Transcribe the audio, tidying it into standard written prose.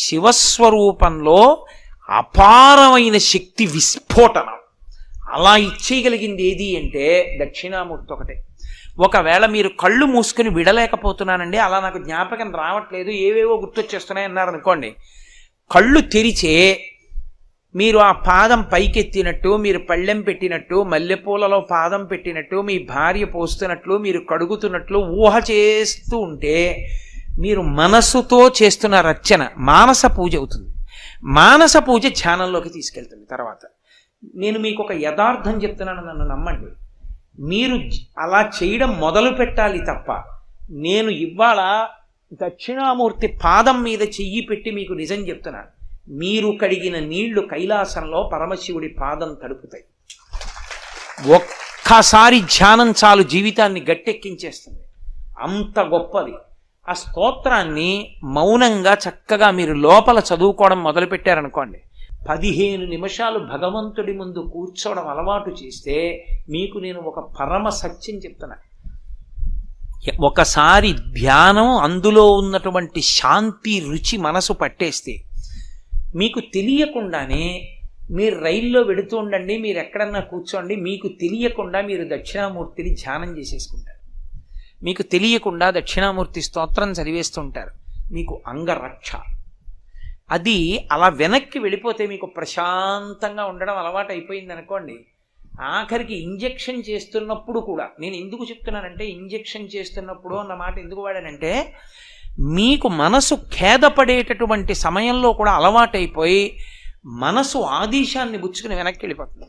శివస్వరూపంలో అపారమైన శక్తి విస్ఫోటనం. అలా ఇచ్చేయగలిగింది ఏది అంటే దక్షిణామూర్తి ఒకటే. ఒకవేళ మీరు కళ్ళు మూసుకుని విడలేకపోతున్నానండి, అలా నాకు జ్ఞాపకం రావట్లేదు, ఏవేవో గుర్తొచ్చేస్తున్నాయి అన్నారనుకోండి, కళ్ళు తెరిచే మీరు ఆ పాదం పైకెత్తినట్టు, మీరు పళ్ళెం పెట్టినట్టు, మల్లెపూలలో పాదం పెట్టినట్టు, మీ భార్య పోస్తున్నట్లు, మీరు కడుగుతున్నట్లు ఊహ చేస్తూ ఉంటే మీరు మనస్సుతో చేస్తున్న రచన మానస పూజ అవుతుంది. మానస పూజ ధ్యానంలోకి తీసుకెళ్తుంది. తర్వాత నేను మీకు ఒక యథార్థం చెప్తున్నాను, నన్ను నమ్మండి. మీరు అలా చేయడం మొదలు పెట్టాలి తప్ప, నేను ఇవాళ దక్షిణామూర్తి పాదం మీద చెయ్యి పెట్టి మీకు నిజం చెప్తున్నాను, మీరు కడిగిన నీళ్లు కైలాసంలో పరమశివుడి పాదం తడుపుతాయి. ఒక్కసారి ధ్యానం చాలు జీవితాన్ని గట్టెక్కించేస్తుంది, అంత గొప్పది. ఆ స్తోత్రాన్ని మౌనంగా చక్కగా మీరు లోపల చదువుకోవడం మొదలుపెట్టారనుకోండి, 15 నిమిషాలు భగవంతుడి ముందు కూర్చోవడం అలవాటు చేస్తే మీకు నేను ఒక పరమ సత్యం చెప్తున్నా. ఒకసారి ధ్యానం, అందులో ఉన్నటువంటి శాంతి రుచి మనసు పట్టేస్తే మీకు తెలియకుండానే, మీరు రైల్లో వెడుతూ ఉండండి, మీరు ఎక్కడన్నా కూర్చోండి, మీకు తెలియకుండా మీరు దక్షిణామూర్తిని ధ్యానం చేసేసుకుంటారు. మీకు తెలియకుండా దక్షిణామూర్తి స్తోత్రం చదివేస్తుంటారు. మీకు అంగరక్ష. అది అలా వెనక్కి వెళ్ళిపోతే మీకు ప్రశాంతంగా ఉండడం అలవాటు అయిపోయింది అనుకోండి. ఆఖరికి ఇంజెక్షన్ చేస్తున్నప్పుడు కూడా, నేను ఎందుకు చెప్తున్నానంటే, ఇంజెక్షన్ చేస్తున్నప్పుడు అన్న మాట ఎందుకు వాడానంటే, మీకు మనసు ఖేదపడేటటువంటి సమయంలో కూడా అలవాటైపోయి మనసు ఆదేశాన్ని బుచ్చుకుని వెనక్కి వెళ్ళిపోతుంది.